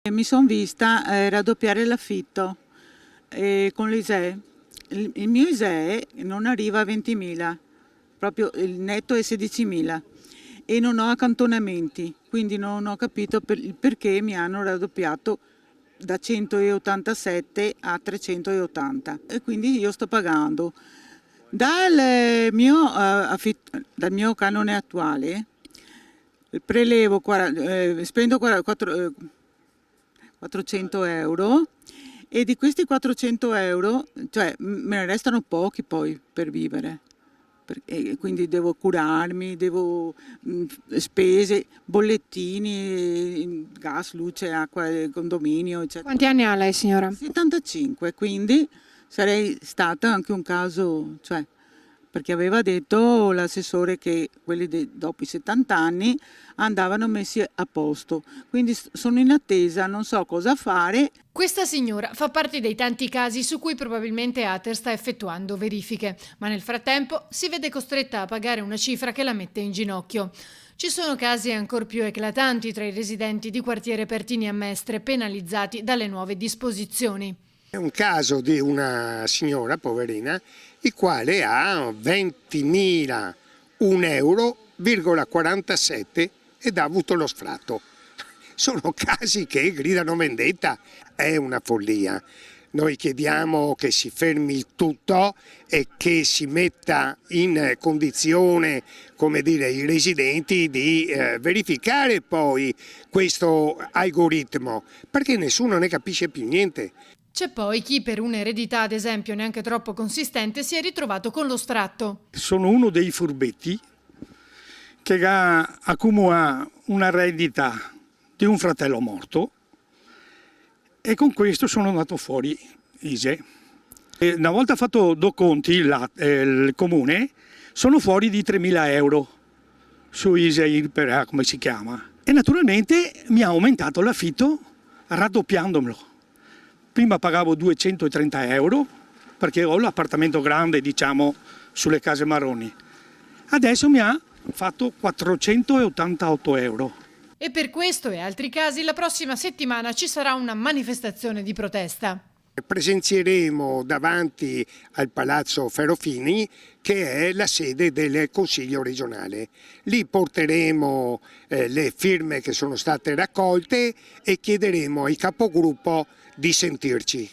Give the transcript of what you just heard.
Mi sono vista raddoppiare l'affitto con l'ISEE. Il mio ISEE non arriva a 20.000, proprio il netto è 16.000 e non ho accantonamenti, quindi non ho capito il perché mi hanno raddoppiato da 187 a 380 e quindi io sto pagando. Dal mio canone attuale prelevo, spendo 400 euro e di questi 400 euro, cioè me ne restano pochi poi per vivere. E quindi devo curarmi, spese, bollettini, gas, luce, acqua, condominio, eccetera. Quanti anni ha lei, signora? 75, quindi sarei stata anche un caso, cioè, perché aveva detto l'assessore che quelli dopo i 70 anni andavano messi a posto. Quindi sono in attesa, non so cosa fare. Questa signora fa parte dei tanti casi su cui probabilmente Ater sta effettuando verifiche, ma nel frattempo si vede costretta a pagare una cifra che la mette in ginocchio. Ci sono casi ancor più eclatanti tra i residenti di quartiere Pertini a Mestre penalizzati dalle nuove disposizioni. È un caso di una signora poverina, il quale ha 20.001,47 euro ed ha avuto lo sfratto. Sono casi che gridano vendetta, è una follia. Noi chiediamo che si fermi il tutto e che si metta in condizione, come dire, i residenti di verificare poi questo algoritmo, perché nessuno ne capisce più niente. C'è poi chi per un'eredità, ad esempio, neanche troppo consistente, si è ritrovato con lo sfratto. Sono uno dei furbetti che accumula una rendita di un fratello morto e con questo sono andato fuori ISEE. Una volta fatto due conti il comune, sono fuori di 3.000 euro su ISEE, come si chiama. E naturalmente mi ha aumentato l'affitto raddoppiandomelo. Prima pagavo 230 euro perché ho l'appartamento grande, diciamo, sulle case marroni. Adesso mi ha fatto 488 euro. E per questo e altri casi la prossima settimana ci sarà una manifestazione di protesta. Presenzieremo davanti al Palazzo Ferrofini, che è la sede del Consiglio regionale. Lì porteremo le firme che sono state raccolte e chiederemo ai capogruppo di sentirci.